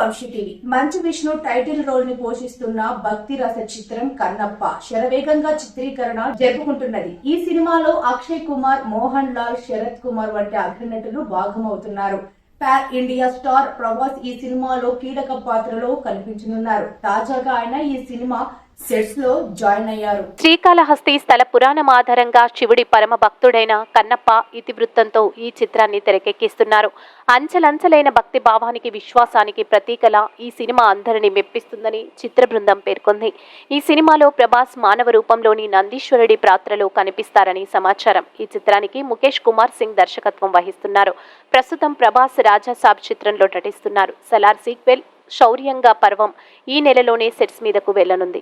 Vamsi TV. Manchu Vishnu title role ని పోషిస్తున్న భక్తి రస చిత్రం కన్నప్ప శరవేగంగా చిత్రీకరణ జరుపుకుంటున్నది. ఈ సినిమాలో అక్షయ్ కుమార్, మోహన్ లాల్, శరత్ కుమార్ వంటి అగ్రనటులు భాగమవుతున్నారు. పాన్ ఇండియా స్టార్ ప్రభాస్ ఈ సినిమాలో కీలక పాత్రలో కనిపించనున్నారు. తాజాగా ఆయన ఈ సినిమా సెట్స్ లో జాయిన్ అయ్యారు. శ్రీకాళహస్తి స్థల పురాణం ఆధారంగా శివుడి పరమ భక్తుడైన కన్నప్ప ఇతివృత్తంతో ఈ చిత్రాన్ని తెరకెక్కిస్తున్నారు. అంచెలంచెలైన భక్తి భావానికి, విశ్వాసానికి ప్రతీకలా ఈ సినిమా అందరినీ మెప్పిస్తుందని చిత్ర బృందం పేర్కొంది. ఈ సినిమాలో ప్రభాస్ మానవ రూపంలోని నందీశ్వరుడి పాత్రలో కనిపిస్తారని సమాచారం. ఈ చిత్రానికి ముఖేష్ కుమార్ సింగ్ దర్శకత్వం వహిస్తున్నారు. ప్రస్తుతం ప్రభాస్ రాజాసాబ్ చిత్రంలో నటిస్తున్నారు. సలార్ సీక్వెల్ శౌర్యంగా పర్వం ఈ నెలలోనే సెట్స్ మీదకు వెళ్లనుంది.